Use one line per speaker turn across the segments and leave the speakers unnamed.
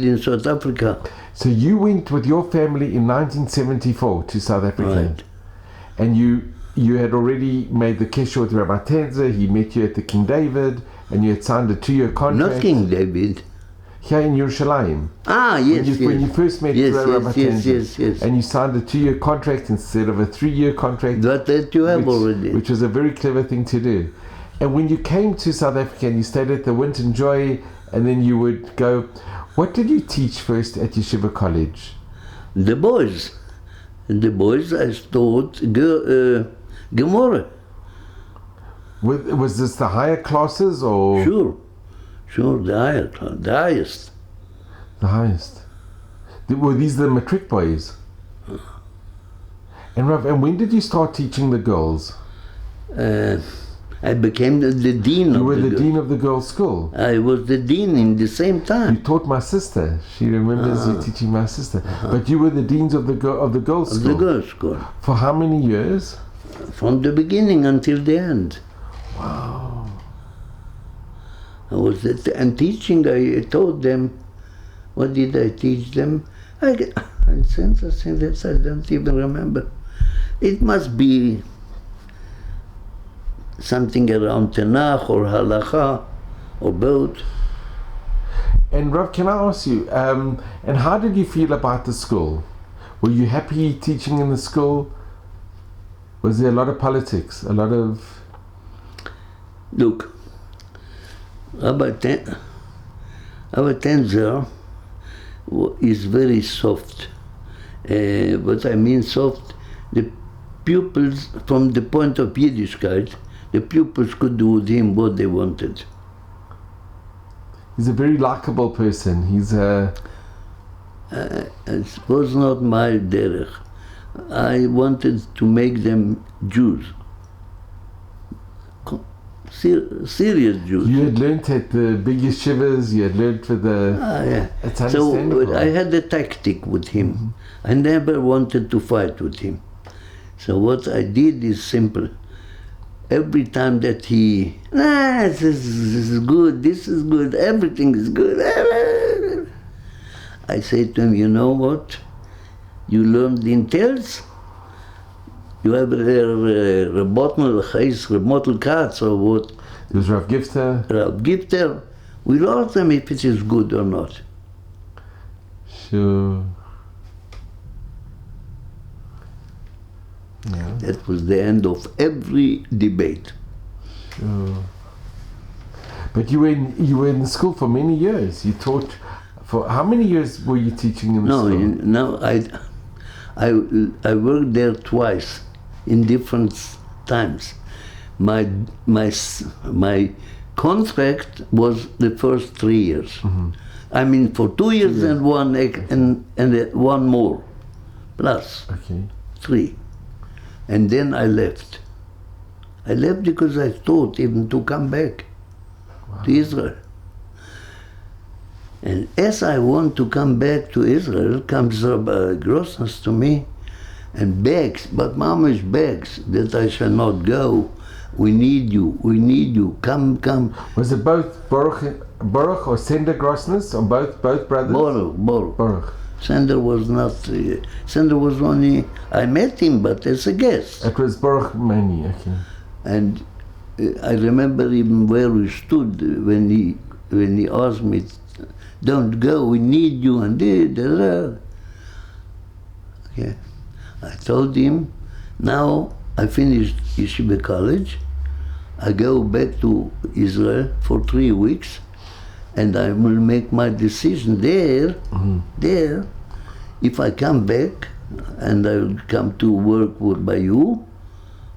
in South Africa.
So you went with your family in 1974 to South Africa.
Right.
And you had already made the kesher with Rabbi Tanzer. He met you at the King David, and you had signed a 2-year contract.
Not King David.
Here in Yerushalayim.
Yes,
When you first met Rabbi Tanzer.
Yes.
And you signed a 2-year contract instead of a 3-year contract.
That you have already.
Which was a very clever thing to do. And when you came to South Africa and you stayed at the Winton Joy, and then you would go, what did you teach first at Yeshiva College?
The boys I taught Gemara.
Was this the higher classes or?
Sure, the highest.
The highest. Were these the matric boys? And Rav, and when did you start teaching the girls?
I became the dean.
You were the dean of the girls' school.
I was the dean in the same time.
You taught my sister. She remembers you teaching my sister. But you were the deans of the girls' school.
The girls' school.
For how many years?
From the beginning until the end.
Wow.
I was and teaching. I taught them. What did I teach them? I don't even remember. It must be something around Tanakh or Halacha or both.
And Rav, can I ask you, and how did you feel about the school? Were you happy teaching in the school? Was there a lot of politics? A lot of...
Look, Rabbi Tanzer is very soft. What I mean soft, the pupils, from the point of Yiddishkeit, the pupils could do with him what they wanted.
He's a very likable person. He's a...
It was not my derech. I wanted to make them Jews. Serious Jews.
You had learnt at the big yeshivas, you had learnt for the... It's
So I had a tactic with him. Mm-hmm. I never wanted to fight with him. So what I did is simple. Every time that he, this is good, everything is good. I say to him, you know what? You learned in Tels? You have a Rebottel Katz or what?
It was Rav Gifter.
Rav Gifter. We ask them if it is good or not.
Sure. Yeah.
That was the end of every debate.
Sure. But you were in the school for many years. You taught for how many years were you teaching in the school?
I worked there twice in different times. My contract was the first 3 years. Mm-hmm. I mean, for 2 years and one more, plus 3. And then I left. I left because I thought even to come back to Israel. And as I want to come back to Israel, comes Rabbi Grossness to me and begs, but mamish begs, that I shall not go. We need you, come.
Was it both Baruch or Sender Grossness, or both brothers?
Baruch. Sender was not, Sender was only, I met him, but as a guest.
It was Baruch mainly, okay.
And I remember even where we stood when he asked me, don't go, we need you, and okay. I told him, now I finished Yeshiva College, I go back to Israel for 3 weeks, and I will make my decision there, if I come back, and I will come to work by you,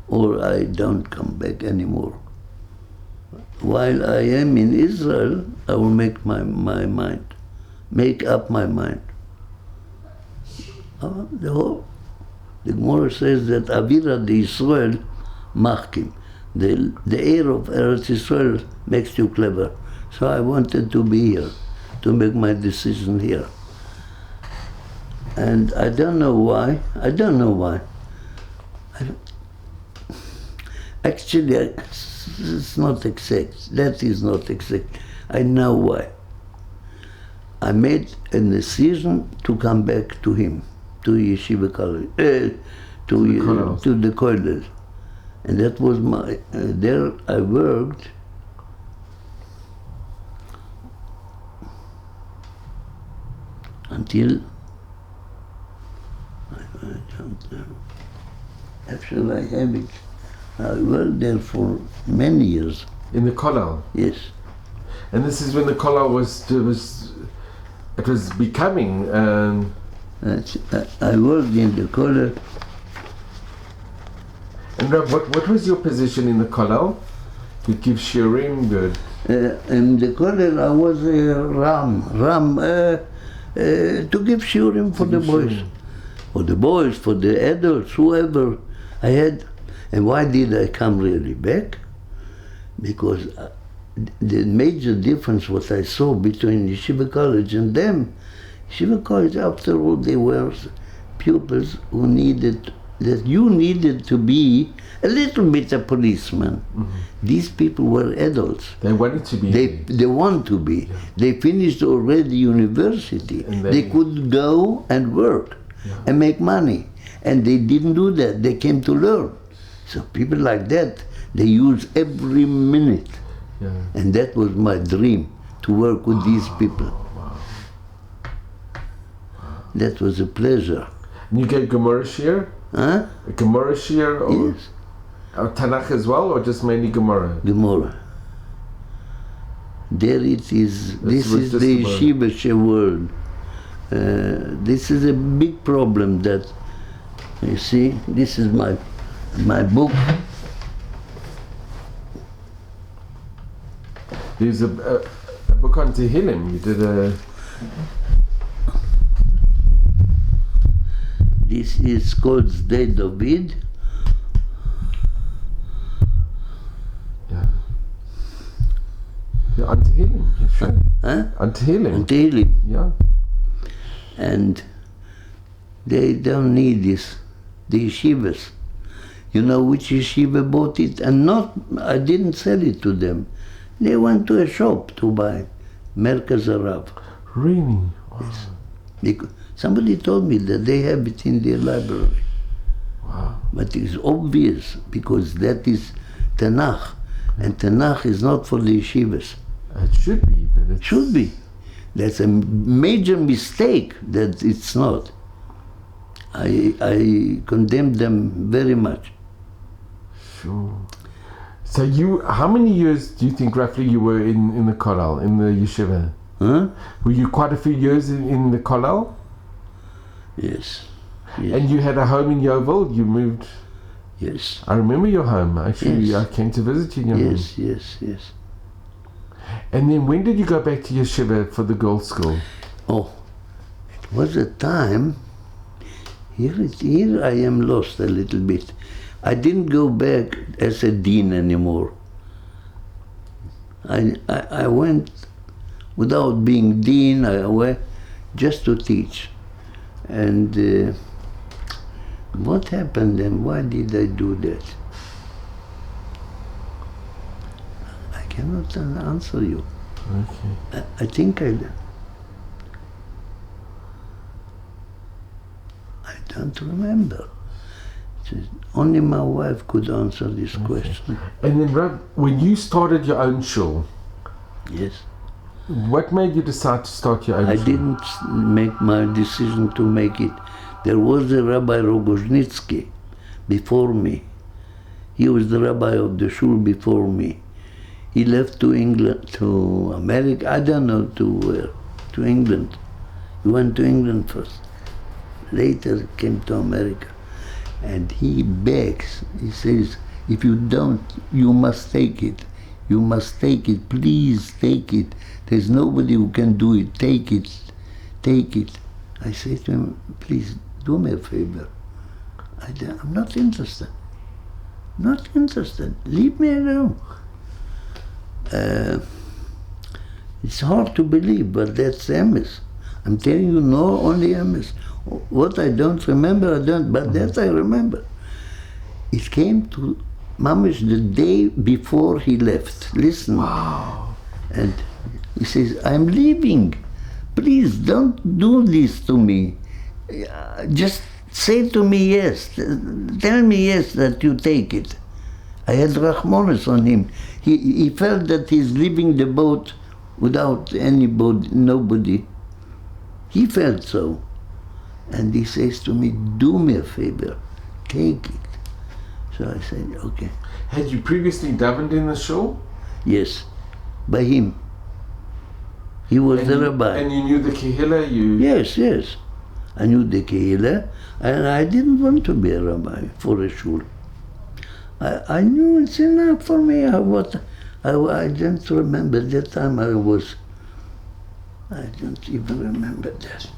or I don't come back anymore. While I am in Israel, I will make up my mind. The Gemara says that Avira de Israel machkim. The air of Eretz Israel makes you clever. So I wanted to be here, to make my decision here. And I don't know why. Actually, it's not exact. That is not exact. I know why. I made a decision to come back to him, to Yeshiva College, to the Kollel. And that was my, there I worked until, I don't know, actually I have it. I worked there for many years.
In the Kollel?
Yes.
And this is when the Kollel was becoming...
I worked in the Kollel.
And what was your position in the Kollel? You give shiurim, good.
In the Kollel I was a ram, to give shiurim for the boys. For the boys, for the adults, whoever I had. And why did I come really back? Because the major difference what I saw between Yeshiva College and them, Yeshiva College, after all, they were pupils who needed, that you needed to be a little bit a policeman. Mm-hmm. These people were adults.
They wanted to be.
They want to be. Yeah. They finished already university. And they could go and work and make money. And they didn't do that. They came to learn. So people like that, they use every minute. Yeah. And that was my dream, to work with these people.
Wow.
That was a pleasure.
And you get Gemara Shir?
Huh?
A Gemara Shir? Or,
yes.
Or Tanakh as well, or just mainly Gemara?
Gemara. There it is. This is the Yeshiva world. This is a big problem that, you see, this is my book.
There's a book on Tehillim. You did a...
This is called Dovid.
Yeah. Yeah, on Tehillim, yeah, sure.
Huh?
On Tehillim.
On Tehillim.
Yeah.
And they don't need this, the yeshivas. You know which yeshiva bought it? And I didn't sell it to them. They went to a shop to buy Merkaz Arav.
Really? Wow.
Yes. Because somebody told me that they have it in their library.
Wow.
But it's obvious because that is Tanakh. And Tanakh is not for the yeshivas.
It should be, but it
should be. That's a major mistake that it's not. I condemn them very much.
Sure. So how many years do you think roughly you were in the Kollel, in the yeshiva?
Huh?
Were you quite a few years in the Kollel?
Yes.
And you had a home in Yovel? You moved?
Yes.
I remember your home. Actually,
yes.
I came to visit you in your home.
Yes.
And then when did you go back to yeshiva for the girls' school?
Oh, it was a time, here I am lost a little bit. I didn't go back as a dean anymore. I went without being dean, I went just to teach. And what happened and why did I do that? I cannot answer you.
Okay.
I think I don't remember. Only my wife could answer this question.
And then, Rab, when you started your own shul,
yes.
What made you decide to start your own shul?
I didn't make my decision to make it. There was a Rabbi Rogozhnitsky before me. He was the rabbi of the shul before me. He left to England, to America, I don't know to where, to England. He went to England first. Later came to America. And he begs, he says, if you don't, you must take it. You must take it, please take it. There's nobody who can do it, take it, take it. I say to him, please do me a favor. I'm not interested. Not interested, leave me alone. It's hard to believe, but that's MS. I'm telling you, no, only MS. What I don't remember, I don't, but that I remember. It came to Mamish the day before he left. Listen.
Wow.
And he says, I'm leaving. please don't do this to me. Just say to me yes. Tell me yes that you take it. I had Rachmanis on him. He felt that he's leaving the boat without anybody, nobody. He felt so. And he says to me, do me a favor, take it. So I said, okay.
Had you previously davened in the shul?
Yes, by him. He was the rabbi.
And you knew the kehillah?
Yes. I knew the kehillah, and I didn't want to be a rabbi for a shul. I knew it's enough for me. I don't remember that time I don't even remember that.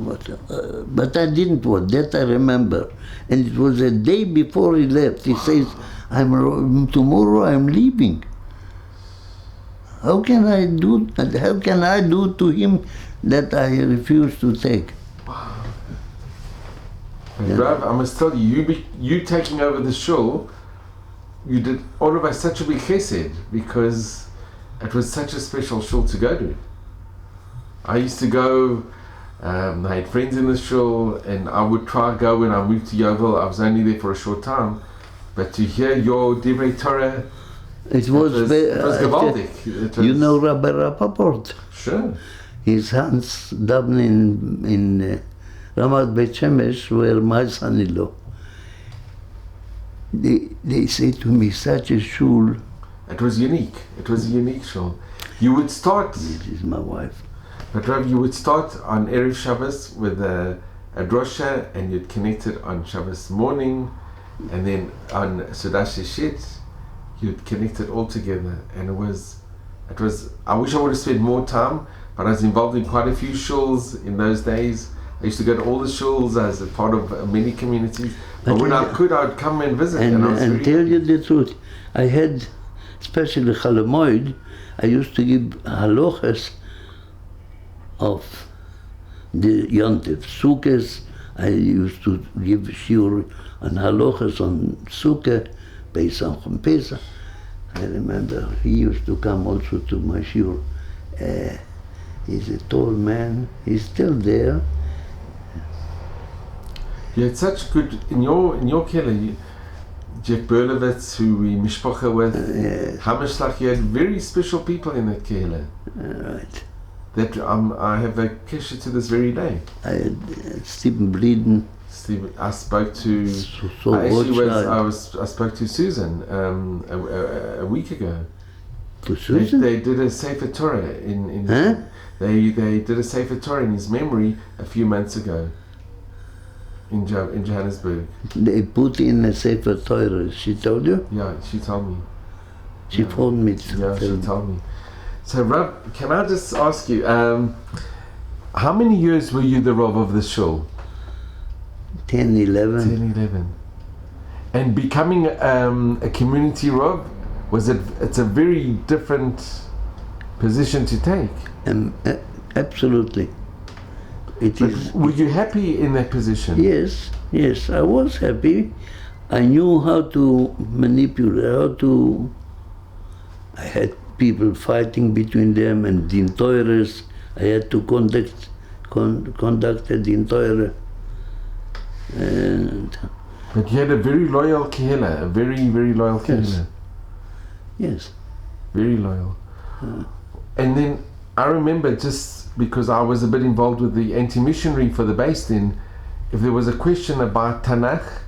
But I didn't want, that I remember. And it was a day before he left. He says, tomorrow I'm leaving. How can I do to him that I refuse to take?
Wow. Yeah. Rav, I must tell you, you taking over the shul, you did all of us such a big chesed, because it was such a special shul to go to. I used to go, I had friends in the shul, and I would try to go when I moved to Yovel. I was only there for a short time, but to hear your Divrei Torah, it was gewaldig.
You know Rabbi Rappaport?
Sure.
His sons daven in Ramat Beit Shemesh, where my son-in-law. They say to me, such a shul.
It was unique. It was a unique shul. You would start.
This is my wife.
But Rav, you would start on Erev Shabbos with a drosha, and you'd connect it on Shabbos morning, and then on Sudash Shishit, you'd connect it all together. And it was, I wish I would have spent more time, but I was involved in quite a few shuls in those days. I used to go to all the shuls as a part of many communities. But when I could, I would come and visit.
And tell you the truth, I had, especially Chalamoid, I used to give halachas of the Yontif. Sukkahs, I used to give shiur on halachas on Sukkah, Pesach on Pesach. I remember he used to come also to my shiur. He's a tall man, he's still there.
You had such good, in your kehillah, Jeff Berlowitz, who we mishpacha with, Hameshlach, you had very special people in that kehillah.
Right.
That I have a kesher to this very day.
I had Stephen Bleeden.
I spoke to. I spoke to Susan a week ago.
To Susan?
They did a Sefer Torah in. They did a Sefer Torah in his memory a few months ago. In Johannesburg.
They put in a Sefer Torah. She told you?
Yeah, she told me.
She phoned me.
She told me. So, Rav, can I just ask you, how many years were you the Rav of the shul?
10, 11.
10, 11. And becoming a community Rav, it's a very different position to take.
Absolutely.
Were you happy in that position?
Yes, I was happy. I knew how to manipulate, I had people fighting between them and Din Teures. I had to conduct a Din Teure.
But you had a very loyal kehillah, a very, very loyal kehillah.
Yes.
Very loyal. And then I remember, just because I was a bit involved with the anti-missionary for the Beis Din, if there was a question about Tanakh,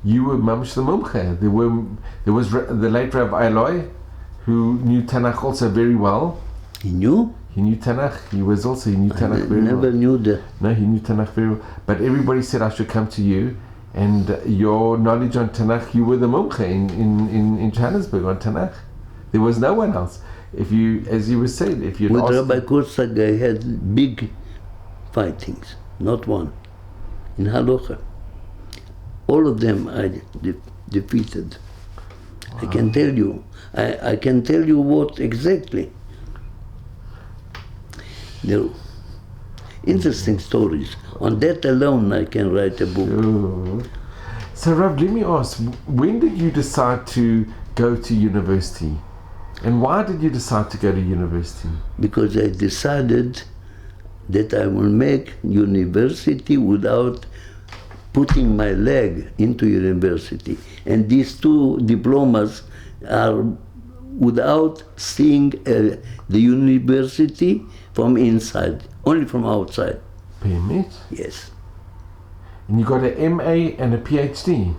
you were mamash the mumche. There was the late Rabbi Eloi, who knew Tanakh also very well.
He knew?
He knew Tanakh. He knew Tanakh very well. I
never knew that.
No, he knew Tanakh very well. But everybody said I should come to you, and your knowledge on Tanakh, you were the mumche in Johannesburg on Tanakh. There was no one else. If you, as you were saying, if you
with Rabbi Kurzak, I had big fightings, not one, in Halacha. All of them I defeated. Wow. I can tell you. I can tell you what exactly. There interesting stories. On that alone, I can write a book.
Sure. So, Rav, let me ask, when did you decide to go to university? And why did you decide to go to university?
Because I decided that I will make university without putting my leg into university. And these two diplomas are without seeing the university from inside, only from outside.
באמת?
Yes.
And you got an MA and a PhD.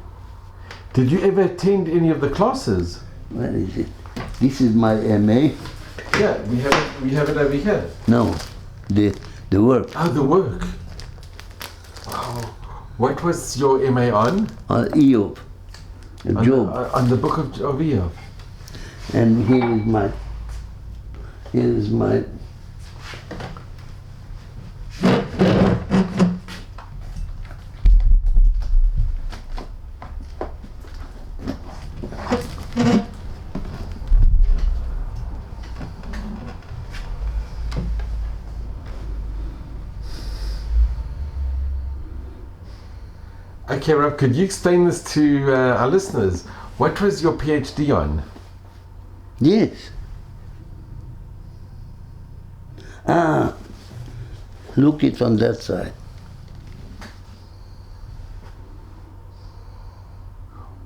Did you ever attend any of the classes?
Where is it? This is my MA.
Yeah, we have it over here.
No, the work.
Oh, the work. Wow. What was your MA on?
Eob, Job.
On the book of Eob.
And here is my
Okay, Rob, could you explain this to our listeners? What was your PhD on?
Yes. Look it on that side.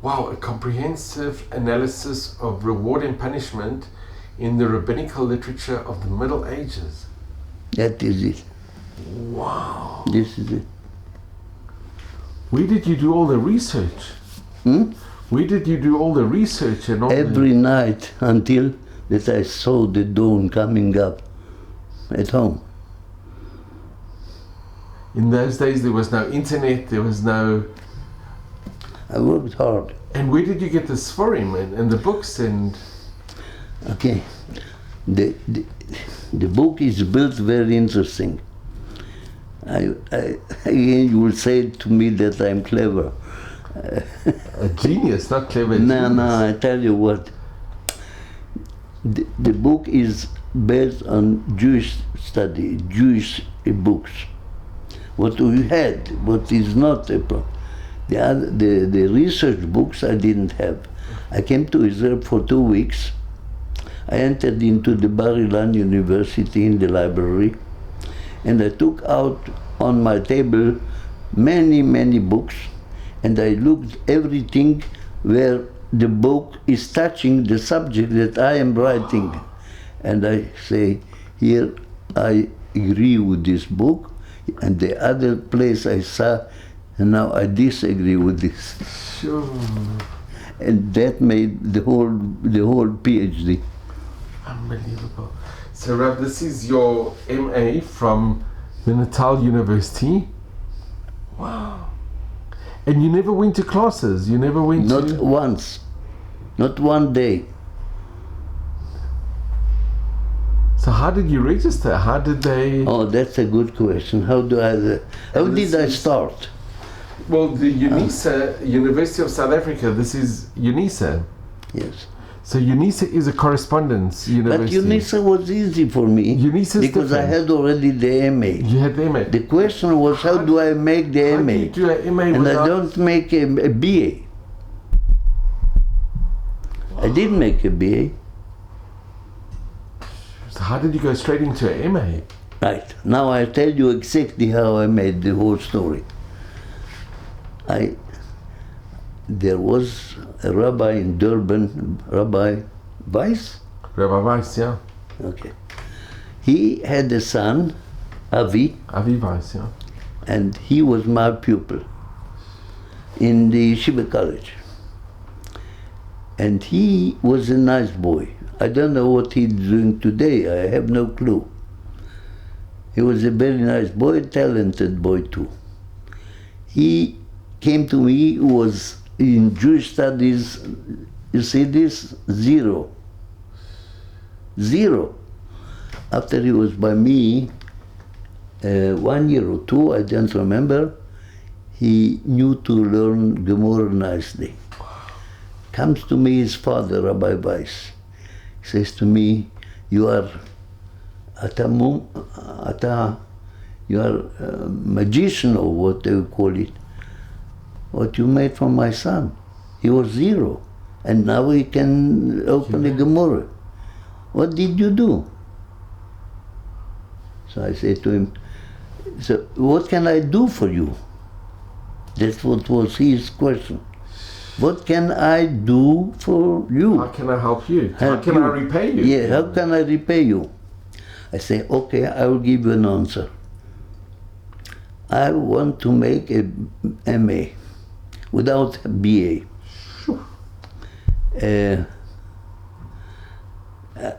Wow, a comprehensive analysis of reward and punishment in the rabbinical literature of the Middle Ages.
That is it.
Wow.
This is it.
Where did you do all the research? Where did you do all the research and all
Every night until that I saw the dawn coming up at home.
In those days there was no internet, there was no...
I worked hard.
And where did you get the Sforim and the books and...
Okay. The book is built very interesting. Again, you will say to me that I'm clever.
A genius, not clever.
No, I tell you what. The book is based on Jewish study, Jewish books. What we had, what is not a problem. The research books I didn't have. I came to Israel for 2 weeks. I entered into the Bar Ilan University in the library, and I took out on my table many, many books, and I looked everything where the book is touching the subject that I am writing. And I say, here I agree with this book, and the other place I saw, and now I disagree with this.
Sure.
And that made the whole PhD.
Unbelievable. So, Rav, this is your MA from the Natal University. Wow. And you never went to classes? You never went
Not
to...
once. Not one day.
So how did you register? How did they...
Oh, that's a good question. How did I start?
Well, the UNISA, University of South Africa, this is UNISA.
Yes.
So UNISA is a correspondence university.
But UNISA was easy for me
UNISA
because I had already the MA.
You had the MA.
The question was how do I make the
How
MA?
do you do a MA
And
without...
I don't make a BA. I didn't make a BA.
So how did you go straight into a MA?
Right. Now I tell you exactly how I made the whole story. There was a rabbi in Durban, Rabbi Weiss.
Rabbi Weiss, yeah.
Okay. He had a son, Avi,
Weiss, yeah.
and he was my pupil in the Yeshiva College. And he was a nice boy. I don't know what he's doing today. I have no clue. He was a very nice boy, talented boy too. He came to me, who was in Jewish studies, you see this? Zero. After he was by me, 1 year or 2, I don't remember, he knew to learn Gemara nicely. Comes to me his father, Rabbi Weiss. He says to me, you are a magician, or what they would call it. What you made for my son. He was 0. And now he can open a Gemara. What did you do? So I said to him, So what can I do for you? That's what was his question. What can I do for you?
How can I help you? How
Help
can
you.
I repay you?
Yeah, how can I repay you? I say, okay, I will give you an answer. I want to make a MA without a BA.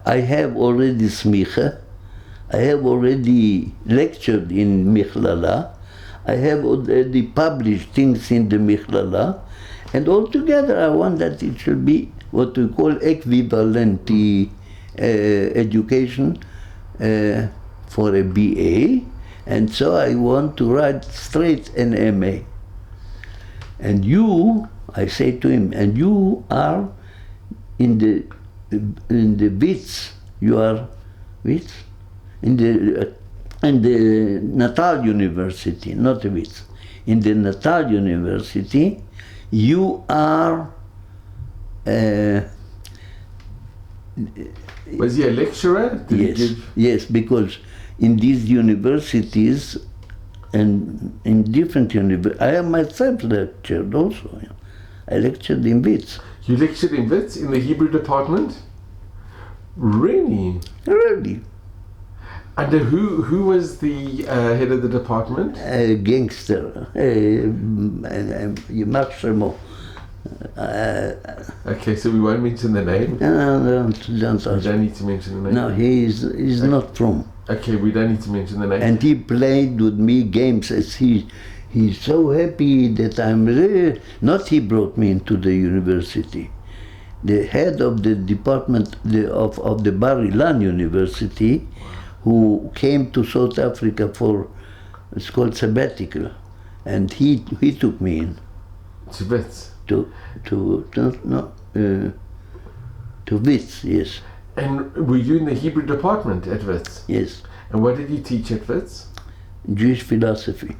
I have already smicha. I have already lectured in Michlala. I have already published things in the Michlala. And altogether, I want that it should be what we call equivalent education for a BA. And so I want to write straight an MA. And you, I say to him, and you are in the WITS, you are WITS? In the Natal University, not WITS. In the Natal University, you are...
Was he a lecturer?
Yes, because in these universities and in different universities, I have myself lectured also. I lectured in WITS.
You lectured in WITS in the Hebrew department? Really?
Really.
And who was the head of the department?
A gangster, Maximo.
Okay, so we won't mention the name?
No,
We don't need to mention the name?
No, he's not from.
Okay, we don't need to mention the name.
And he played with me games as he's so happy that I'm really, not he brought me into the university. The head of the department of the Bar Ilan University, who came to South Africa for, it's called sabbatical, and he took me in.
To WITS?
To WITS, yes.
And were you in the Hebrew department at WITS?
Yes.
And what did you teach at WITS?
Jewish philosophy.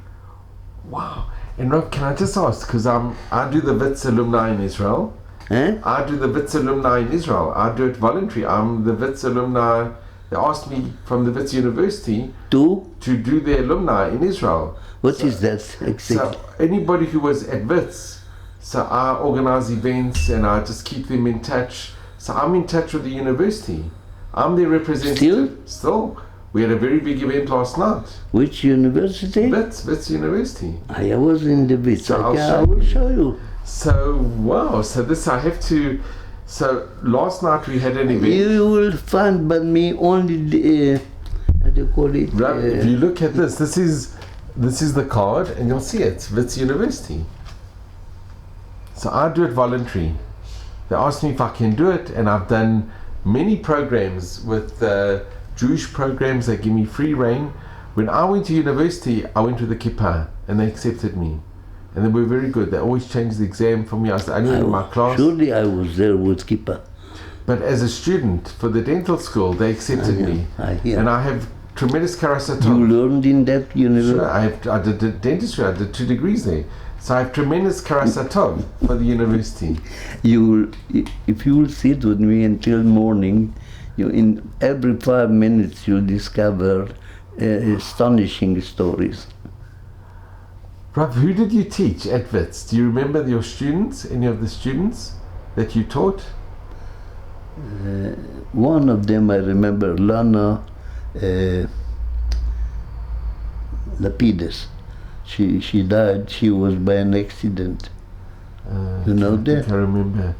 Wow. And Rob, can I just ask, because I do the WITS alumni in Israel. I do the WITS alumni in Israel. I do it voluntary. I'm the WITS alumni. They asked me from the WITS University to do the alumni in Israel.
What is that exactly?
So anybody who was at WITS, so I organize events and I just keep them in touch. So I'm in touch with the university. I'm their representative. Still? We had a very big event last night.
Which university?
WITS University.
I was in the WITS.
So
I will show you.
So, wow. So this I have to... So last night we had an event.
You will find but me only the... how do you call it?
If you look at this is the card and you'll see it. WITS University. So I do it voluntary. They asked me if I can do it, and I've done many programs with Jewish programs. They give me free reign. When I went to university, I went with a kippah, and they accepted me. And they were very good. They always changed the exam for me. I was the only one in my class.
Surely I was there with kippah.
But as a student for the dental school, they accepted me. And I have tremendous karasatov.
You learned in that university?
Sure, I did dentistry. I did 2 degrees there. So I have tremendous karasatov for the university.
If you will sit with me until morning, in every 5 minutes you'll discover astonishing stories.
Rabbi, who did you teach at WITS? Do you remember your students, any of the students that you taught?
One of them I remember, Lana Lapides. She died. She was by an accident. You know that?
I remember.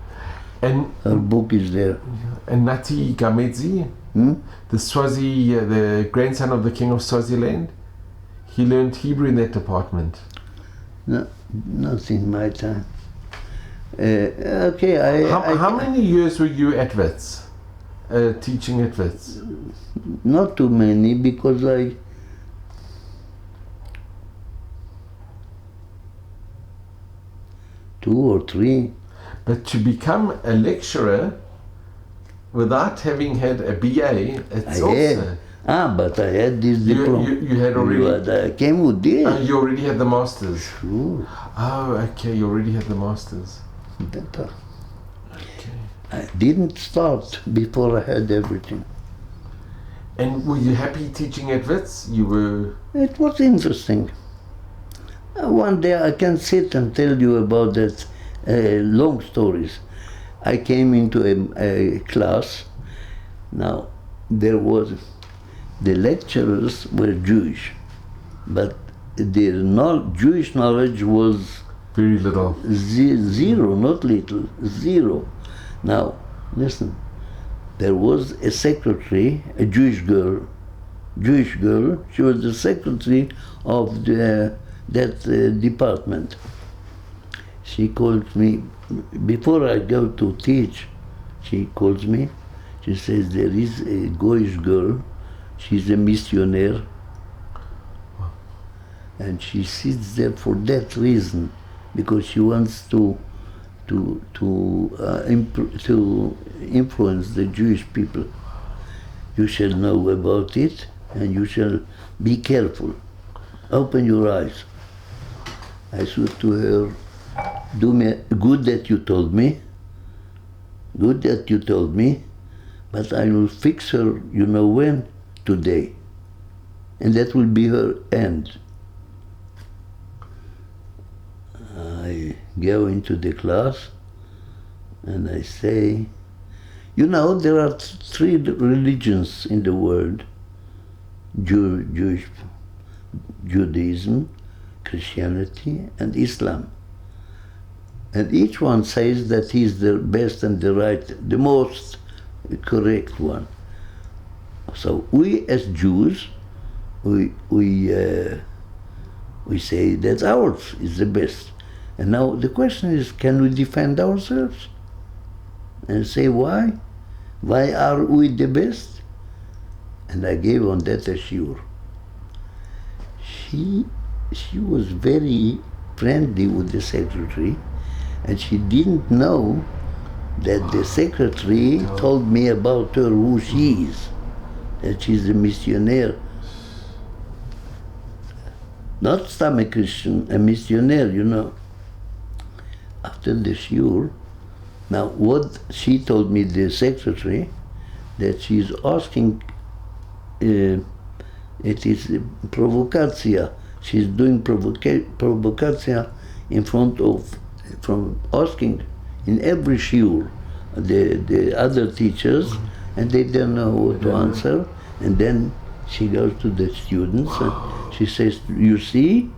And
her book is there.
And Nati Gamedzi, the Swazi, the grandson of the king of Swaziland, he learned Hebrew in that department.
No, not in my time. Okay,
How many years were you at WITS, teaching at WITS?
Not too many, because I... 2 or 3.
But to become a lecturer without having had a BA, it's also...
but I had this diploma.
You had already...
I came with this.
You already had the masters?
Sure.
Oh, okay, you already had the masters.
Okay. I didn't start before I had everything.
And were you happy teaching at Wits? You were...
It was interesting. One day I can sit and tell you about that long stories. I came into a class. Now, the lecturers were Jewish, but their Jewish knowledge was
very little.
Zero, not little, zero. Now, listen, there was a secretary, a Jewish girl, she was the secretary of that department. She called me, before I go to teach, she calls me, she says, there is a Goyish girl, she's a missionary, and she sits there for that reason, because she wants to influence the Jewish people. You shall know about it, and you shall be careful. Open your eyes. I said to her, do me good that you told me, but I will fix her, you know when? Today. And that will be her end. I go into the class and I say, you know, there are three religions in the world: Judaism, Christianity, and Islam. And each one says that he's the best and the right, the most correct one. So we as Jews, we say that ours is the best. And now the question is, can we defend ourselves? And say why? Why are we the best? And I gave on that a shiur. She was very friendly with the secretary, and she didn't know that the secretary told me about her, who she is, that she's a missionary. Not some a Christian, a missionary, you know. After the shiur, now what she told me, the secretary, that she's asking, it is provocatia. She's doing provocatia in front of, from asking in every shiur the other teachers, and they don't know what to answer. And then she goes to the students and she says, you see?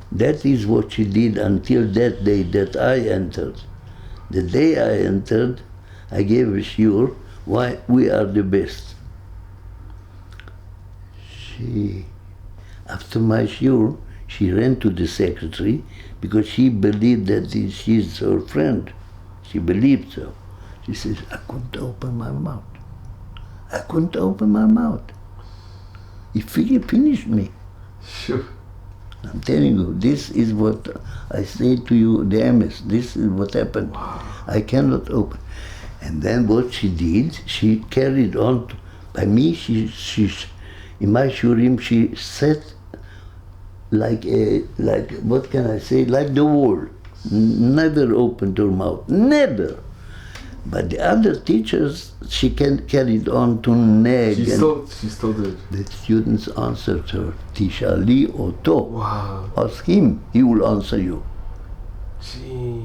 That is what she did until that day that I entered. The day I entered, I gave a shiur why we are the best. After my shiur, she ran to the secretary because she believed that she's her friend. She believed so. She says, I couldn't open my mouth. He finished me.
Sure.
I'm telling you, this is what I say to you, the MS, this is what happened.
Wow.
I cannot open. And then what she did, she carried on. By me, she in my shurim, she sat like what can I say, like the wall. Never opened her mouth, never. But the other teachers, she carried on to nag.
She still did.
The students answered her, Tishali Oto.
Wow.
Ask him, he will answer you.
Gee.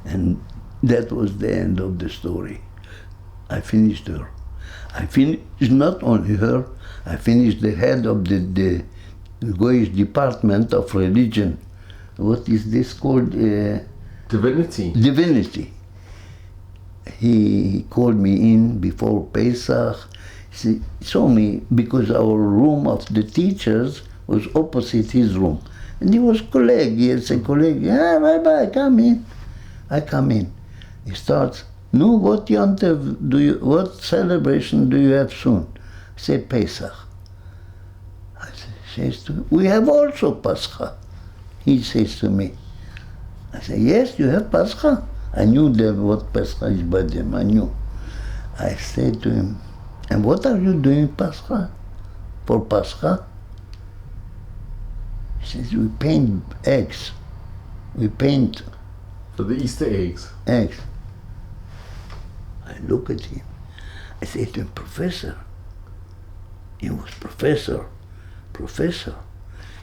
And that was the end of the story. I finished her. I finished not only her, I finished the head of the Goyish department of religion. What is this called?
Divinity.
Divinity. He called me in before Pesach. He saw me because our room of the teachers was opposite his room. And he was colleague, yes, a colleague. Yeah, Rabbi, come in. I come in. He starts, no, what what celebration do you have soon? I say, Pesach. I says to him, we have also Pascha. He says to me. I say, yes, you have Pascha. I knew what Pascha is by them, I knew. I said to him, and what are you doing Pascha? For Pascha? He says, we paint eggs. We paint
For the Easter eggs.
eggs. I look at him. I say to him, Professor. He was Professor. Professor,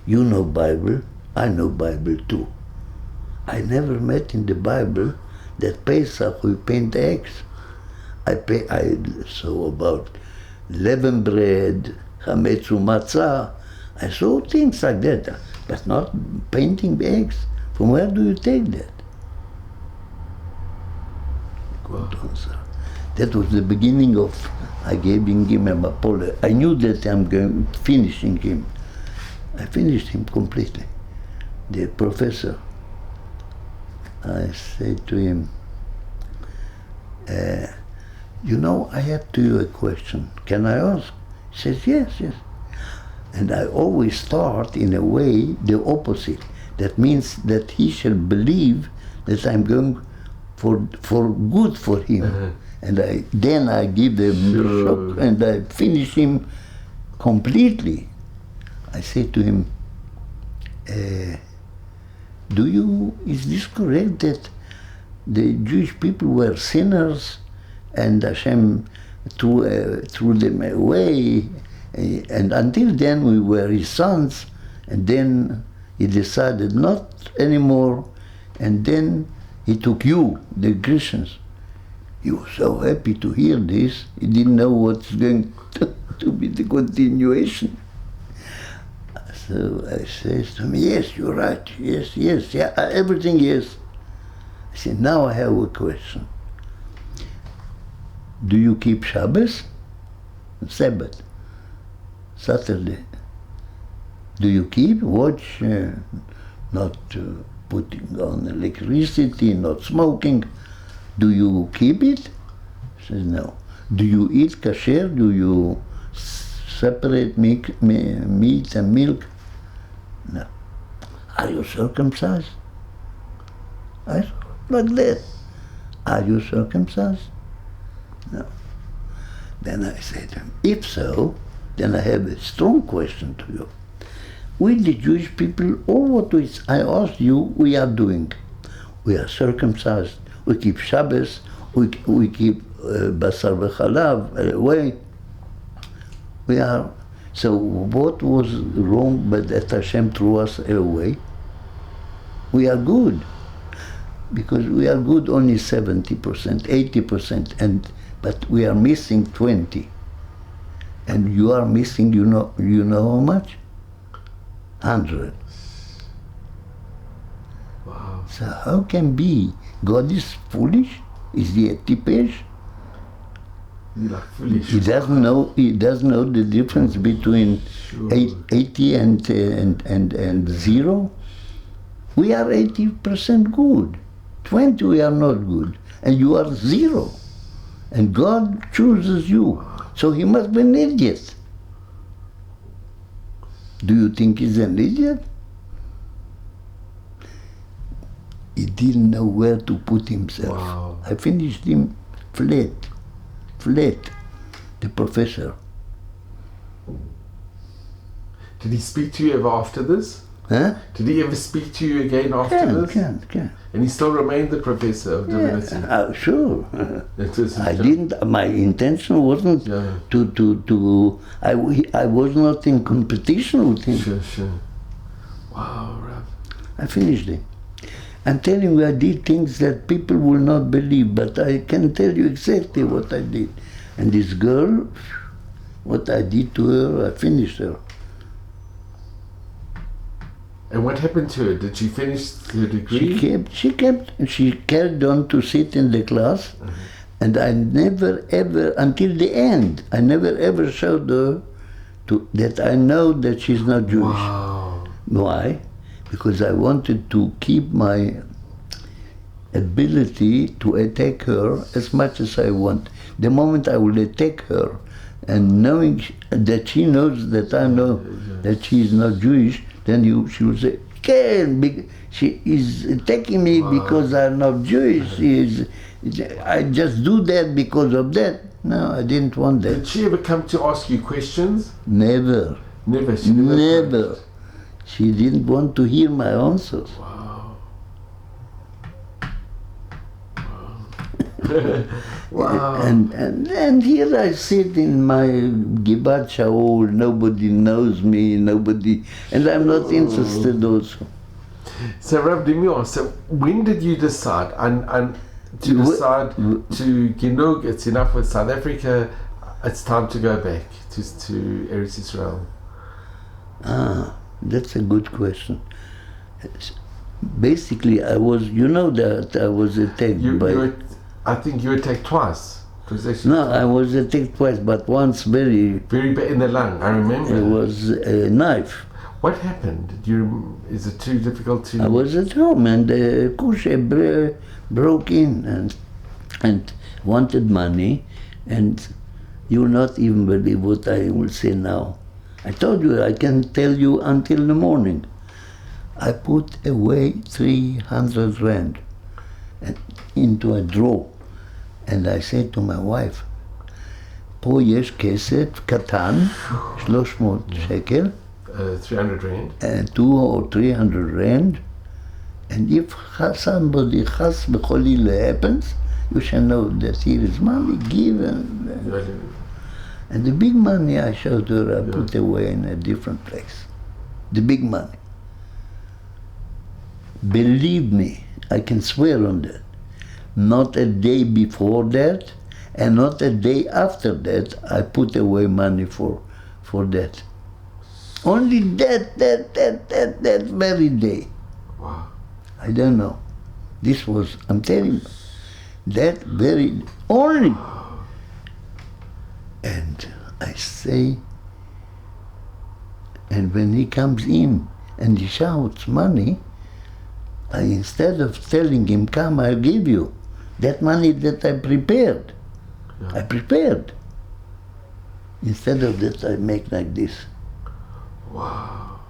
you know Bible, I know Bible too. I never met in the Bible that Pesach we paint eggs. I saw about leavened bread, chametz u'matzah. I saw things like that, but not painting eggs. From where do you take that? Good answer. That was the beginning of, I gave him a apology. I knew that I'm finishing him. I finished him completely. The professor, I said to him, you know, I have to you a question. Can I ask? He says, yes, yes. And I always start in a way the opposite. That means that he shall believe that I'm going for good for him. Uh-huh. And then I give them shock and I finish him completely. I say to him, is this correct that the Jewish people were sinners and Hashem threw them away, and until then we were his sons, and then he decided not anymore, and then he took you, the Christians. He was so happy to hear this, he didn't know what's going to be the continuation. So I says to him, yes, you're right, yes, yeah, everything yes. I said, now I have a question. Do you keep Shabbos? Sabbath, Saturday. Do you keep? Watch, not putting on electricity, not smoking. Do you keep it? He says, no. Do you eat kasher? Do you separate meat and milk? No. Are you circumcised? I thought like that. Are you circumcised? No. Then I said to him, if so, then I have a strong question to you. We, the Jewish people, all what I asked you, we are doing. We are circumcised. We keep Shabbos. We keep basar v'chalav away. We are. So what was wrong but that Hashem threw us away? We are good. Because we are good only 70%, 80%, but we are missing 20. And you are missing, you know how much? 100.
Wow.
So how can be? God is foolish? Is he a tipesh?
He's like foolish.
He doesn't know the difference between 80 and 0. We are 80% good. 20 we are not good. And you are 0. And God chooses you. So he must be an idiot. Do you think he's an idiot? He didn't know where to put himself.
Wow.
I finished him flat, the professor.
Did he speak to you ever after this?
Huh?
Did he ever speak to you again after this?
Can.
And he still remained the professor of divinity?
Sure.
I
didn't, my intention wasn't I was not in competition with him.
Sure. Wow, Rabbi.
I finished it. I'm telling you, I did things that people will not believe, but I can tell you exactly what I did. And this girl, what I did to her, I finished her.
And what happened to her? Did she finish her degree?
She carried on to sit in the class, and I never ever, until the end, I never ever showed her that I know that she's not Jewish.
Wow.
Why? Because I wanted to keep my ability to attack her as much as I want. The moment I will attack her, and knowing that she knows that I know that she is not Jewish, then she will say, she is attacking me because I'm not Jewish. I just do that because of that. No, I didn't want that.
Did she ever come to ask you questions?
Never.
Never?
Never. She didn't want to hear my answers.
Wow. Wow.
And here I sit in my Gibat Shaul, nobody knows me, and I'm not interested also.
So, Rabbi, let me ask, so when did you decide to it's enough with South Africa, it's time to go back to Eretz Israel?
That's a good question. Basically, I was attacked
I think you were attacked twice.
No, I was attacked twice, but once very
bad in the lung, I remember.
It was a knife.
What happened? Is it too difficult to...
I was at home and Kushe broke in and wanted money, and you will not even believe what I will say now. I told you, I can tell you until the morning. I put away 300 rand into a drawer, and I said to my wife, פה יש כסף קטן, 300 שקל,
300 rand,
2 or 300 rand, and if somebody has b'cholila happens, you shall know that here is money given. And the big money I showed her, I put away in a different place. The big money. Believe me, I can swear on that. Not a day before that, and not a day after that, I put away money for that. Only that very day.
Wow.
I don't know. This was, I'm telling you, that very, only. And I say, and when he comes in and he shouts money, instead of telling him, come, I'll give you, that money that I prepared. Yeah. I prepared. Instead of that, I make like this.
Wow.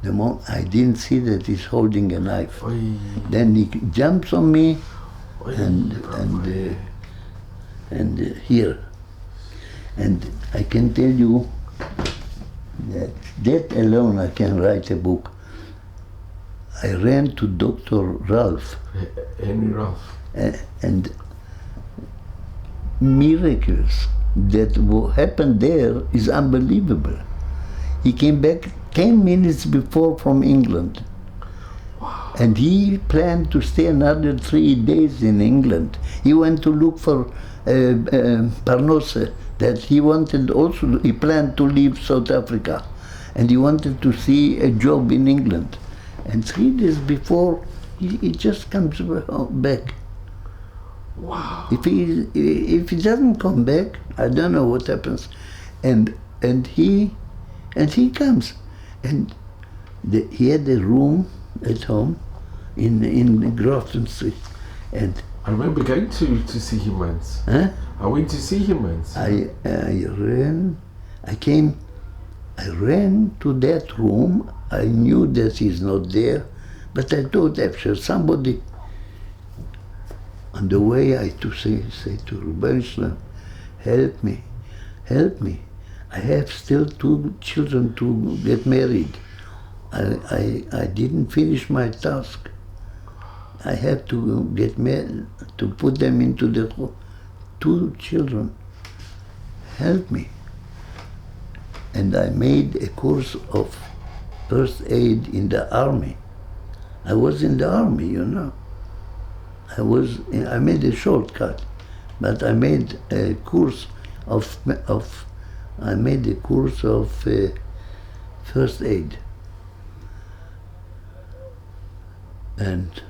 The moment I didn't see that he's holding a knife.
Oy.
Then he jumps on me,
Oy.
and here. And I can tell you that alone I can write a book. I ran to Dr. Ralph.
Henry Ralph.
And miracles that happened there is unbelievable. He came back 10 minutes before from England.
Wow.
And he planned to stay another 3 days in England. He went to look for Parnose, that he wanted also, he planned to leave South Africa. And he wanted to see a job in England. And 3 days before, he just comes back.
Wow.
If he doesn't come back, I don't know what happens. And he comes, and he had a room at home in Grafton Street, and
I remember going to see him once.
Huh?
I went to see him once.
I ran to that room. I knew that he's not there, but I thought after somebody. On the way, I to say to Rabbi, help me. I have still 2 children to get married. I didn't finish my task. I have to get married, to put them into the 2 children. Help me. And I made a course of first aid in the army. I was in the army, you know. I made a shortcut, but I made a course of first aid, and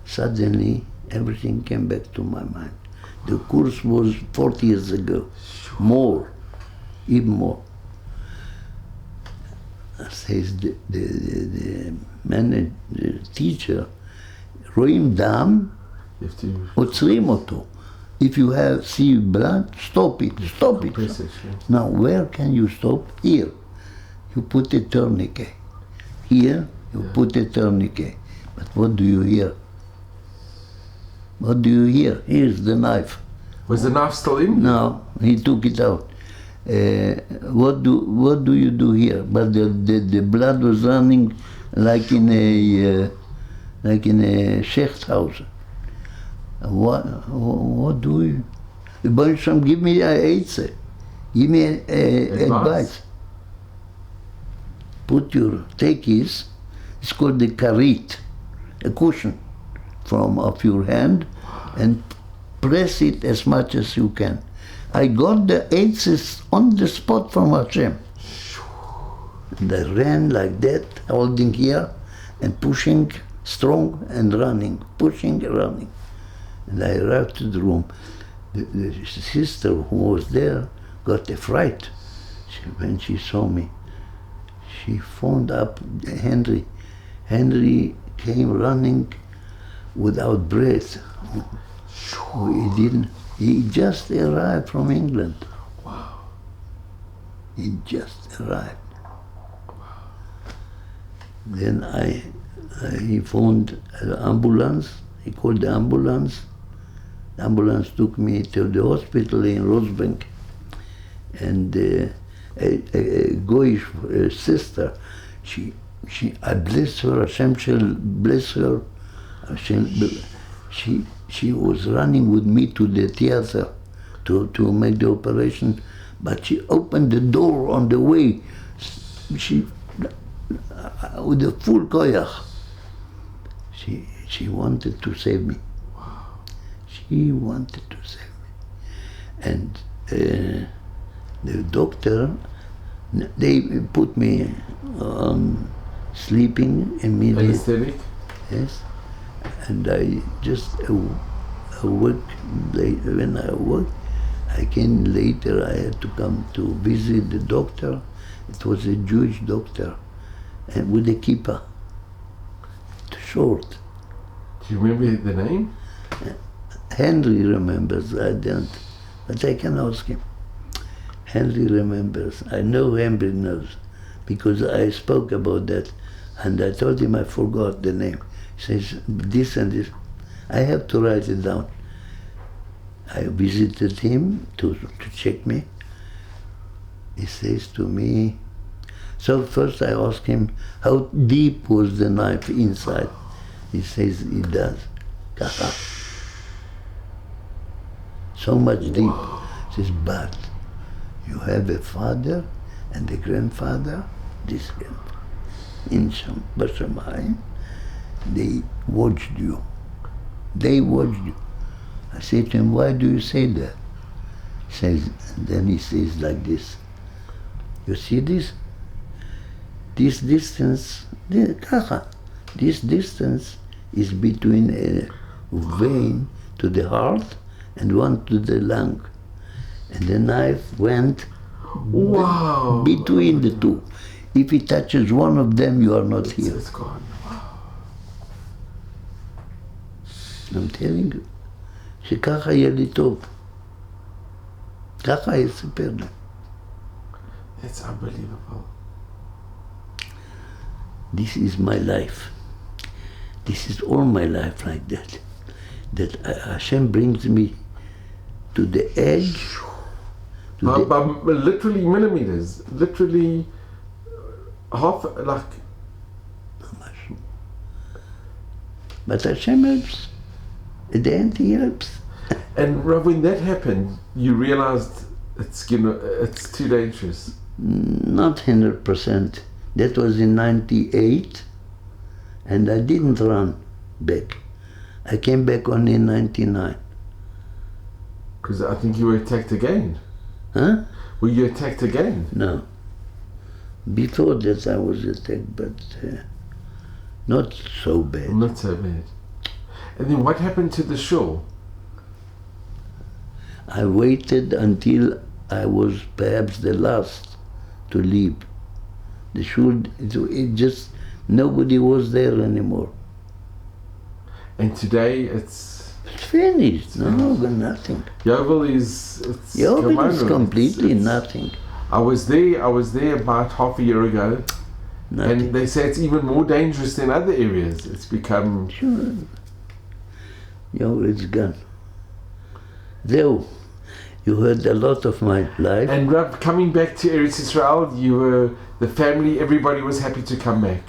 suddenly everything came back to my mind. The course was 40 years ago, even more. Says the teacher, רואים דם, עוצרים אותו. If you see blood, stop it. Now, where can you stop? Here. You put a tourniquet. Here, you put a tourniquet. But what do you hear? What do you hear? Here's the knife.
Was the knife still in?
No, he took it out. What do you do here? But the blood was running like in a shecht's house. What do you? But some give me AIDS. Give me advice. Take his, it's called the karit, a cushion of your hand, and press it as much as you can. I got the AIDS on the spot from Hashem. And I ran like that, holding here, and pushing strong and running, pushing and running. And I arrived to the room. The sister who was there got a fright. When she saw me, she phoned up Henry. Henry came running without breath. He just arrived from England.
Wow.
He just arrived. Then he phoned an ambulance. He called the ambulance. The ambulance took me to the hospital in Rosebank. And a Goyish sister, I bless her, Hashem shall bless her. She was running with me to the theater to make the operation, but she opened the door on the way. With a full koyach. She wanted to save me.
Wow.
She wanted to save me. And the doctor, they put me on sleeping immediately.
Anesthetic?
Yes. And I just awoke. When I awoke, I came later. I had to come to visit the doctor. It was a Jewish doctor, and with a kippah, short.
Do you remember the name?
Henry remembers. I don't, but I can ask him. Henry remembers. I know Henry knows, because I spoke about that, and I told him I forgot the name. He says this and this. I have to write it down. I visited him to check me. He says to me, so first I asked him, how deep was the knife inside? He says, it does. Kaha. So much deep. He says, but you have a father and a grandfather, this grandfather, in Bashamayim, they watched you. They watched you. I said to him, why do you say that? He says, and then he says like this, you see this? This distance, this distance is between a vein to the heart and one to the lung. And the knife went between the two. If it touches one of them, you are not here.
It's gone.
I'm telling you. שככה יהיה לי טוב. ככה יספר לי.
It's unbelievable.
This is my life. This is all my life like that. That Hashem brings me to the edge.
By literally millimeters. Literally half, like...
But Hashem helps. At the end he helps.
And Rav, when that happened, you realized it's too dangerous.
Not 100%. That was in 98, and I didn't run back. I came back only in 99.
Because I think you were attacked again.
Huh?
Were you attacked again?
No. Before that I was attacked, but not so bad.
Not so bad. And then what happened to the shul?
I waited until I was perhaps the last to leave. The shul, it just, nobody was there anymore.
And today it's
finished. No, nothing.
Yovel is
completely nothing.
I was there about half a year ago. Nothing. And they say it's even more dangerous than other areas. It's become...
Sure. It's gone. Zeu. You heard a lot of my life.
And Rav, coming back to Eretz Israel, you were, the family, everybody was happy to come back.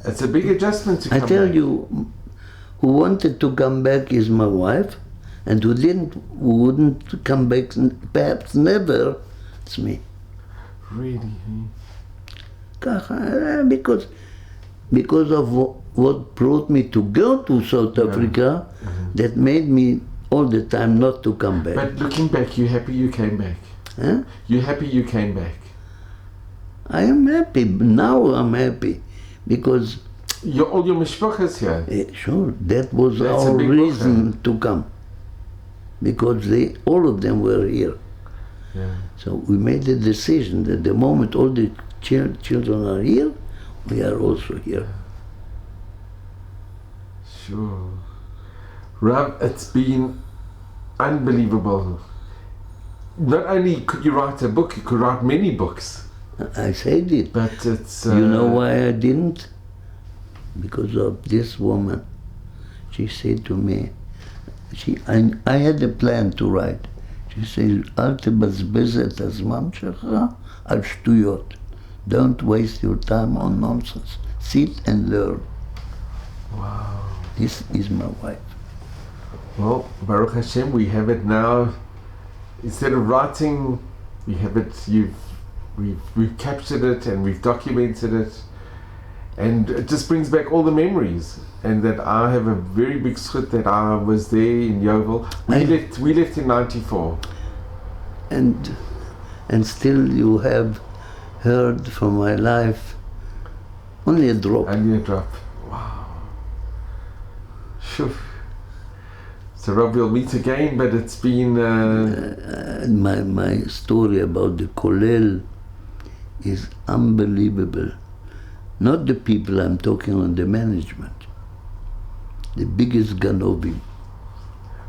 It's a big adjustment to come back.
I tell you, who wanted to come back is my wife, and who wouldn't come back, perhaps never, it's me.
Really?
Because of what brought me to go to South Africa, that made me all the time not to come back.
But looking back, you're happy you came back?
Huh?
You're happy you came back?
I am happy. Now I'm happy because
All your mishpachas here?
Sure, that was
That's
our
a big
reason to come. Because all of them were here.
Yeah.
So we made the decision that the moment all the children are here, we are also here.
Sure. Rav, it's been unbelievable. Not only could you write a book, you could write many books.
I said it.
But it's...
You know why I didn't? Because of this woman. She said to me, I had a plan to write. She said, אל תבזבז את הזמן שלך על שטויות. Don't waste your time on nonsense. Sit and learn.
Wow.
This is my wife.
Well, Baruch Hashem, we have it now. Instead of writing, we have it. We've captured it and we've documented it, and it just brings back all the memories. And that I have a very big schut that I was there in Yovel. We left in '94.
And still you have heard from my life only a drop.
Only a drop. Wow. Sure. So Rob, we'll meet again, but it's been...
My story about the Kollel is unbelievable. Not the people, I'm talking on the management. The biggest Ganovim.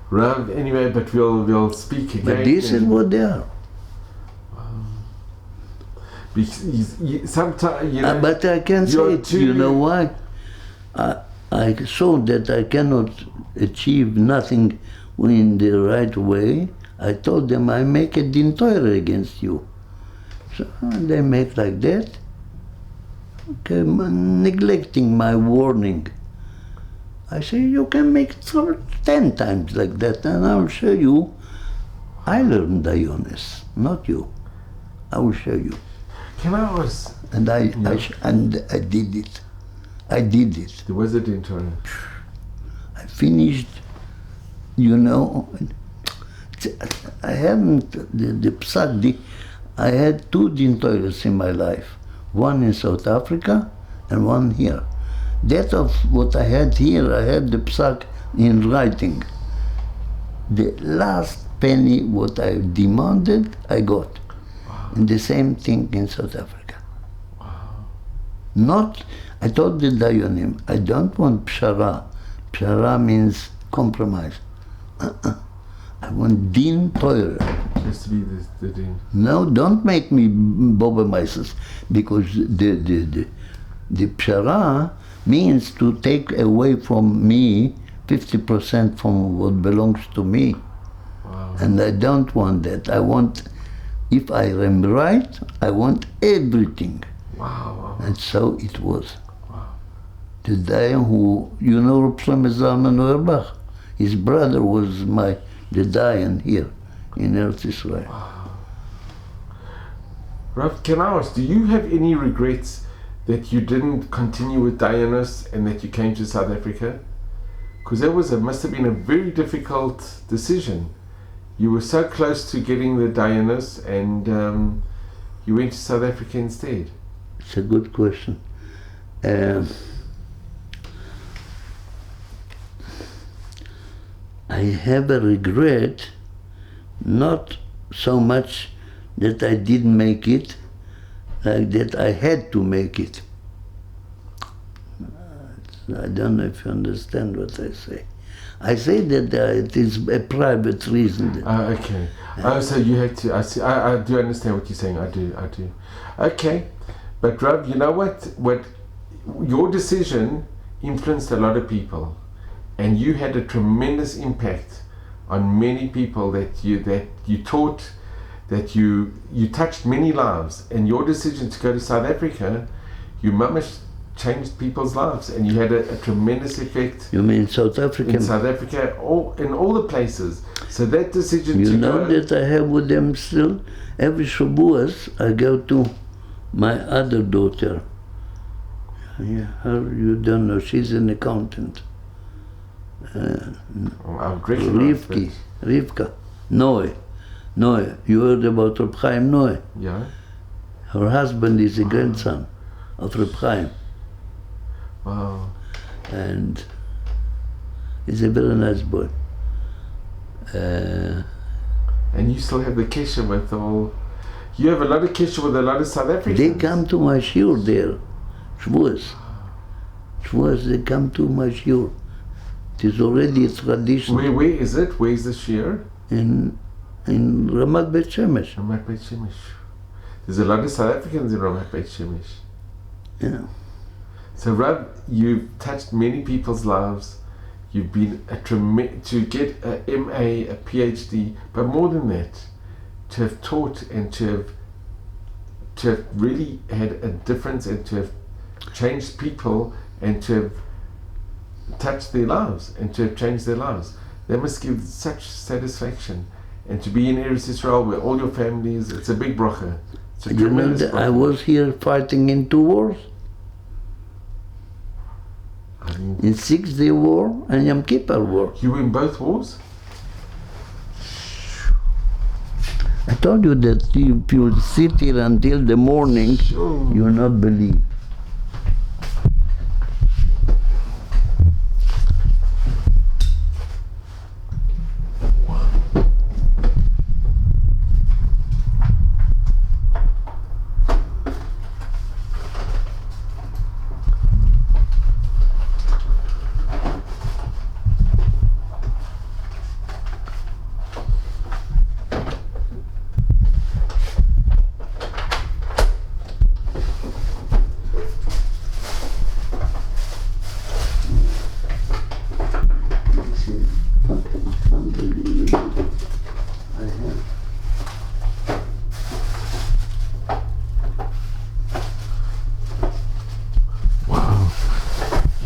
Rav, anyway, but we'll speak again.
But this is what they are.
Sometimes,
but I can't say it. You know why? I saw that I cannot achieve nothing in the right way. I told them I make a din Torah against you. So they make like that. Okay, neglecting my warning. I say, you can make 10 times like that, and I'll show you. I learned Dionis, not you. I will show you.
Can I ask?
And I did it. I did it.
There was a din Torah.
I finished, you know, I haven't, the psak, I had 2 din Torahs in my life. One in South Africa and one here. That of what I had here, I had the psak in writing. The last penny what I demanded, I got.
Wow.
And the same thing in South Africa.
Wow.
I told the Dayanim, I don't want pshara. Pshara means compromise. I want din Torah.
Has to be the din.
No, don't make me Bobemeises, because the pshara means to take away from me 50% from what belongs to me.
Wow.
And I don't want that. I want, if I am right, I want everything.
Wow.
And so it was.
Wow.
The Dayan who, you know, Reb Shlomo Zalman Auerbach, his brother was the Dayan here in Eretz Israel.
Wow. Rav, can I ask, do you have any regrets that you didn't continue with Dayanos and that you came to South Africa? Because that must have been a very difficult decision. You were so close to getting the Dayanos and you went to South Africa instead.
It's a good question. I have a regret, not so much that I didn't make it, like that I had to make it. I don't know if you understand what I say. I say that it is a private reason.
Okay. So you had to. I do understand what you're saying. I do. Okay. But Rav, you know what? Your decision influenced a lot of people, and you had a tremendous impact on many people that you taught, that you touched many lives. And your decision to go to South Africa, you mamash changed people's lives, and you had a tremendous effect.
You mean South Africa?
In South Africa, in all the places. So that decision
You
to
know
go,
that I have with them still? Every Shabuos I go to my other daughter. Yeah, her, you don't know, she's an accountant.
I'm Rivka.
Rivka. Noe. You heard about Reb Chaim Noe?
Yeah.
Her husband is a grandson of Reb Chaim.
Wow.
And he's a very nice boy.
And you still have the kesher with all... You have a lot of kesher with a lot of South Africans.
They come to my shiur there. Shavuos, they come to my shiur. It is already a tradition.
Where is it? Where is the shiur?
In Ramat Beit Shemesh.
Ramat Beit Shemesh. There's a lot of South Africans in Ramat Beit Shemesh.
Yeah.
So Rab, you've touched many people's lives. You've been to get a MA, a PhD, but more than that, to have taught and to have really had a difference and to have changed people and to have touched their lives and to have changed their lives. That must give such satisfaction. And to be in Eretz Israel where all your families, it's a big bracha. It's a
You know that I was here fighting in 2 wars. In 6 Day War and Yom Kippur War.
You were in both wars?
I told you that if you sit here until the morning,
Sure.
you will not believe.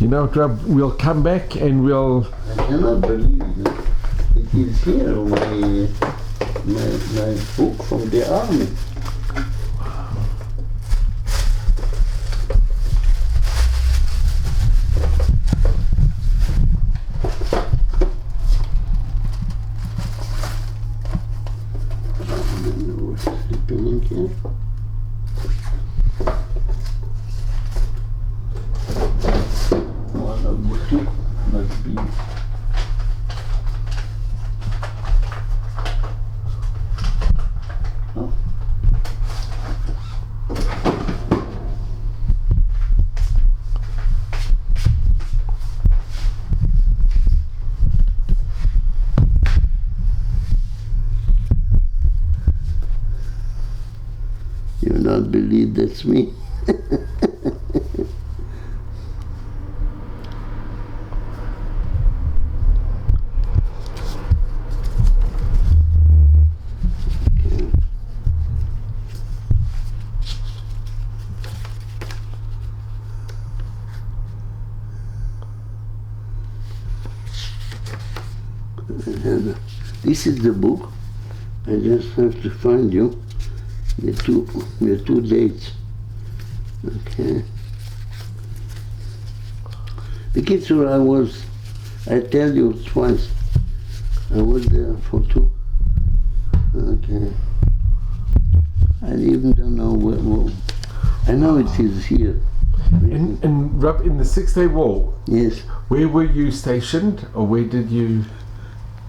You know, Rab, we'll come back and we'll...
I cannot believe it. It is here, my book from the army. You will not believe that's me. And this is the book. I just have to find you the two dates. Okay. The Kitzur, I tell you twice, I was there for 2. Okay. I even don't know where. I know it is here.
And Rab, in the 6 Day War,
Yes.
where were you stationed, or where did you...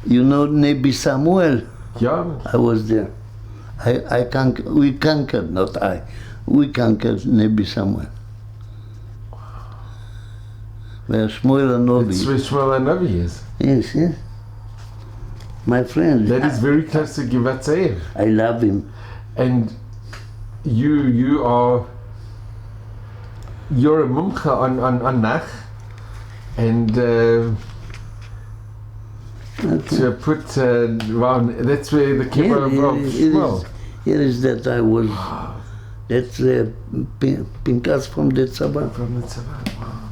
You know Nebi Samuel?
Yeah.
I was there. We conquered Nebi Samuel. Where Shmuel and Novi.
That's where Shmuel and Navi is.
Yes. My friend.
That is very close to Givat Ze'ev.
I love him.
And you're a mumcha on Nach, and
Okay.
to put wow, that's where the kibbutz of Shmuel.
Here is that I was That's Pinkas from the Tzaba.
From the Tzaba, wow.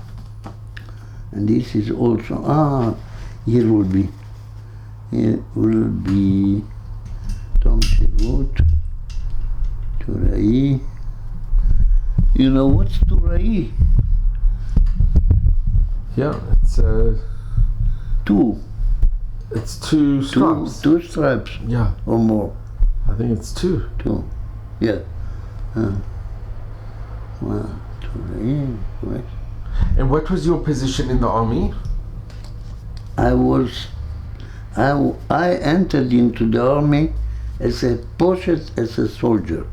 And this is also, here will be Tom Shirut, Turai. You know what's Turai?
Yeah, it's
Two.
It's two stripes.
Two stripes.
Yeah.
Or more.
I think it's two.
Two. Yeah. Well, Turai. Right.
And what was your position in the army?
I entered into the army as a poshet, as a soldier.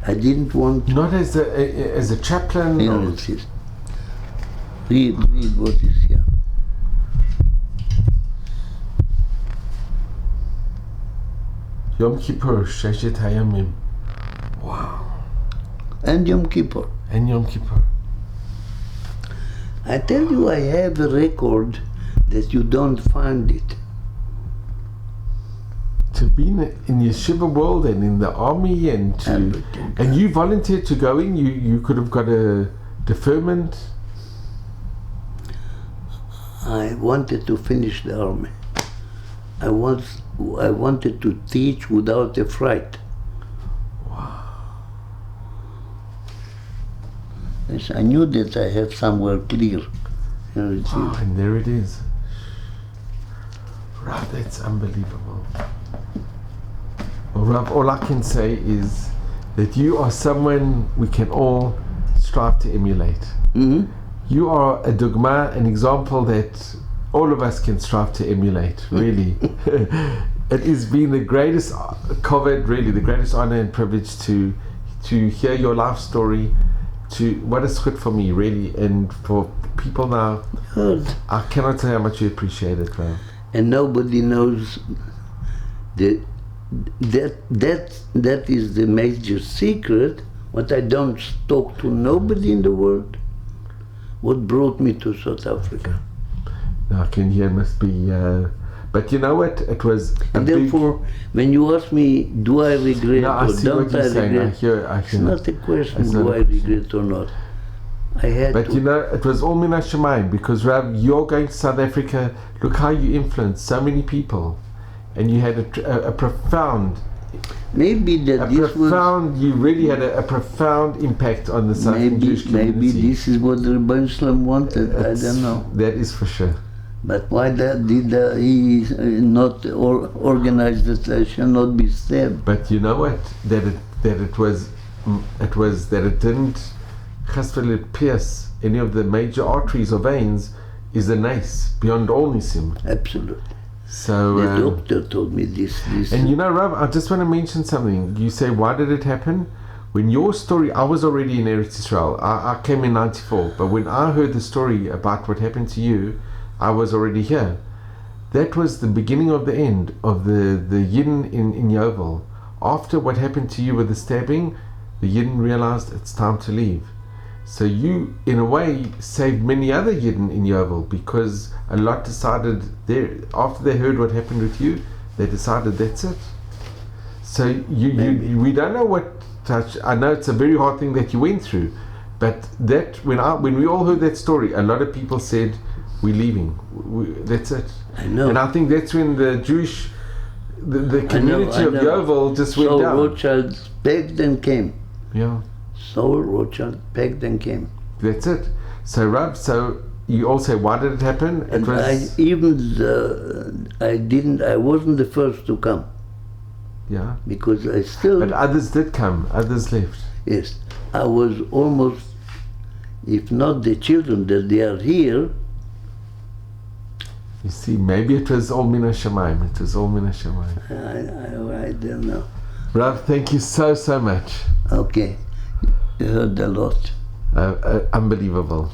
I didn't want to.
Not as a chaplain?
Here it is. Read what is here.
Yom Kippur, Sheshet Hayamim. Wow.
And Yom Kippur.
And Yom Kippur.
I tell you, I have a record that you don't find it.
To be in the yeshiva world and in the army and you volunteered to go in, you could have got a deferment.
I wanted to finish the army. I wanted to teach without a fright.
Wow.
Yes, I knew that I have somewhere clear. Here it is.
And there it is. Rav, that's unbelievable. Well, Rav, all I can say is that you are someone we can all strive to emulate.
Mm-hmm.
You are a dogma, an example that all of us can strive to emulate, really. It has been the greatest kavod, really, the greatest honor and privilege to hear your life story. What a zchut for me, really, and for people now.
Good.
I cannot tell how much you appreciate it, man.
And nobody knows that is the major secret. What I don't talk to nobody in the world. What brought me to South Africa.
Now I can hear must be, but you know what? It was.
And therefore, when you ask me, do I regret or don't I regret?
I hear
it's not a question,
it's
do I regret or not. I had
but
to.
you know, it was all Mina Shemaim, because Rav, you're going to South Africa. Look how you influenced so many people, and you had a profound.
Maybe that this was.
You really had a profound impact on the South African Jewish community.
Maybe this is what the Rabbi Shalom wanted. I don't know.
That is for sure.
But why did he not organize that I shall not be stabbed?
But you know what? That it didn't chasvel pierce any of the major arteries or veins is a nice beyond all nisim.
Absolutely.
So
the doctor told me this.
And you know, Rav, I just want to mention something. You say, why did it happen? When your story, I was already in Eretz Yisrael. I came in '94, but when I heard the story about what happened to you, I was already here. That was the beginning of the end of the Yidden in Yovel. After what happened to you with the stabbing, the Yidden realized it's time to leave. So you, in a way, saved many other Yidden in Yovel, because a lot decided there, after they heard what happened with you, they decided that's it. So we don't know what touch. I know it's a very hard thing that you went through, but that when we all heard that story, a lot of people said, we're leaving. That's it.
I know.
And I think that's when the Jewish, the community of Yovel just went down.
So Rothschild begged and came.
Yeah.
So Rothschild begged and came.
That's it. So Rab, so you all say, why did it happen?
And I wasn't the first to come.
Yeah.
Because I still.
But others did come. Others left.
Yes. I was almost, if not the children that they are here.
You see, maybe it was all Mina Shemaim. It was all Mina Shemaim.
I don't know.
Rav, thank you so much.
Okay. You heard a lot.
Unbelievable.